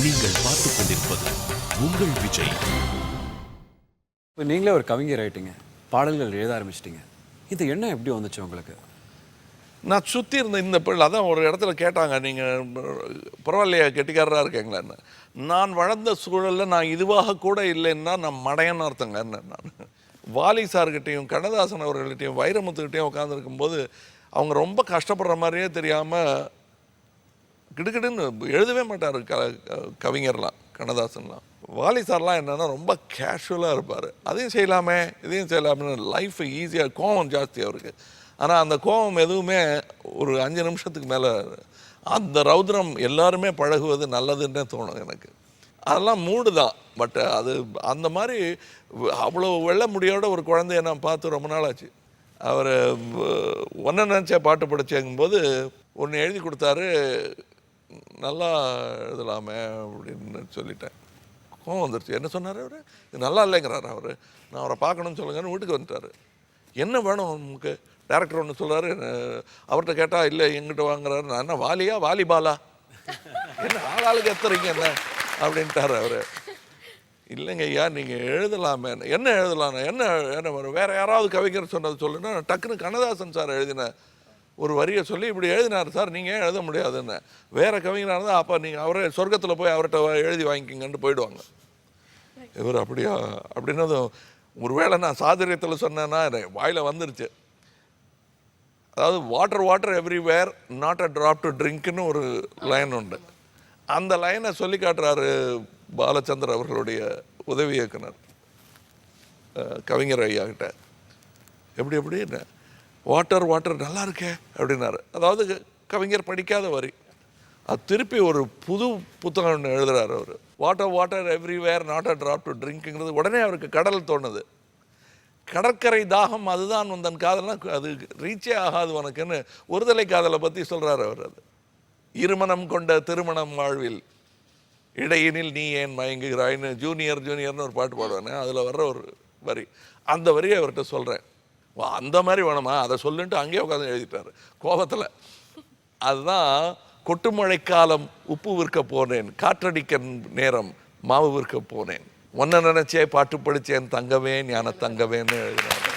நீங்கள் பார்த்துக் கொண்டிருப்பது உங்கள் விஜய். இப்போ நீங்களே ஒரு கவிஞர் ஆயிட்டீங்க, பாடல்கள் எழுத ஆரம்பிச்சிட்டீங்க. இந்த எண்ணம் எப்படி வந்துச்சு உங்களுக்கு? நான் சுற்றி இருந்த இந்த பிள்ளை அதான் ஒரு இடத்துல கேட்டாங்க, நீங்கள் பரவாயில்லையா கெட்டிக்காரராக இருக்கீங்களான்னு. நான் வளர்ந்த சூழலில் நான் இதுவாக கூட இல்லைன்னா நான் மடையன்னு அர்த்தங்க. நான் வாலி சார்கிட்டையும் கண்ணதாசன் அவர்கள்கிட்டையும் வைரமுத்துக்கிட்டையும் உட்காந்துருக்கும்போது அவங்க ரொம்ப கஷ்டப்படுற மாதிரியே தெரியாமல் கிடுக்கிடுன்னு எழுதவே மாட்டார். கவிஞர்லாம் கண்ணதாசன்லாம். வாலி சார்லாம் என்னென்னா ரொம்ப கேஷுவலாக இருப்பார். அதையும் செய்யலாமே இதையும் செய்யலாமே, லைஃப் ஈஸியாக, கோவம் ஜாஸ்தி அவருக்கு. ஆனால் அந்த கோபம் எதுவுமே ஒரு 5 நிமிஷத்துக்கு மேலே அந்த ரௌத்ரம் எல்லாருமே பழகுவது நல்லதுன்னே தோணும் எனக்கு. அதெல்லாம் மூடு தான். பட் அது அந்த மாதிரி அவ்வளோ வெள்ள முடியோட ஒரு குழந்தைய நான் பார்த்து ரொம்ப நாள் ஆச்சு. அவர் ஒன்றை நினச்சே பாட்டு படிச்சேங்கும்போது ஒன்று எழுதி கொடுத்தாரு, நல்லா எழுதலாமே அப்படின்னு சொல்லிட்டேன். கோவம் வந்துருச்சு. என்ன சொன்னார் அவர்? இது நல்லா இல்லைங்கிறார் அவர். நான் அவரை பார்க்கணும்னு சொல்லுங்கன்னு வீட்டுக்கு வந்துட்டார். என்ன வேணும் உங்களுக்கு? டேரக்டர் ஒன்று சொல்கிறாரு, அவர்கிட்ட கேட்டால் இல்லை எங்கிட்ட வாங்குறாரு. நான் என்ன வாலியா வாலிபாலா, என்ன ஆளாளுக்கு எத்துறீங்க என்ன அப்படின்ட்டார் அவர். இல்லைங்க ஐயா நீங்கள் எழுதலாமே. என்ன எழுதலாம்? என்ன என்ன வேறு யாராவது கவிஞர் சொன்னது சொல்லுன்னா டக்குன்னு கண்ணதாசன் சார் எழுதின ஒரு வரியை சொல்லி இப்படி எழுதினார் சார், நீங்கள் ஏன் எழுத முடியாதுன்னு. வேறு கவிஞராக இருந்தால் அப்போ நீங்கள் அவரே சொர்க்கத்தில் போய் அவர்கிட்ட எழுதி வாங்கிக்கிங்கன்னு போயிடுவாங்க. இவர் அப்படியா அப்படின்னதும் ஒருவேளை நான் சாதுரியத்தில் சொன்னேன்னா வாயில் வந்துருச்சு. அதாவது water water everywhere not a drop to ட்ரிங்க்னு ஒரு லைன் உண்டு. அந்த லைனை சொல்லி காட்டுறாரு பாலச்சந்தர் அவர்களுடைய உதவி இயக்குனர் கவிஞர் ஐயா கிட்ட. எப்படி எப்படின்னு வாட்டர் வாட்டர் நல்லா இருக்கே அப்படின்னாரு. அதாவது கவிஞர் படிக்காத வரி அது திருப்பி ஒரு புது புத்தகம் ஒன்று எழுதுறாரு அவர். Water water everywhere not a drop to ட்ரிங்க்ங்கிறது உடனே அவருக்கு கடல் தோணுது. கடற்கரை தாகம் அதுதான் வந்தன் காதல்னா அது ரீச்சே ஆகாது உனக்குன்னு ஒருதலை காதலை பற்றி சொல்கிறார் அவர். அது இருமணம் கொண்ட திருமணம் வாழ்வில் இடையினில் நீ ஏன் மயங்குகிறாய்னு ஜூனியர் ஜூனியர்னு ஒரு பாட்டு பாடுவானே, அதில் வர்ற ஒரு வரி. அந்த வரியை அவர்கிட்ட சொல்கிறேன். அந்த மாதிரி வேணுமா அதை சொல்லுன்ட்டு அங்கேயே உட்காந்து எழுதிட்டார் கோபத்தில். அதுதான் கொட்டுமழைக்காலம் உப்பு விற்க போனேன், காற்றடிக்க நேரம் மாவு விற்க போனேன், ஒன்றை நினைச்சே பாட்டு படித்தேன் தங்கவே ஞான தங்கவேன்னு எழுதினார்.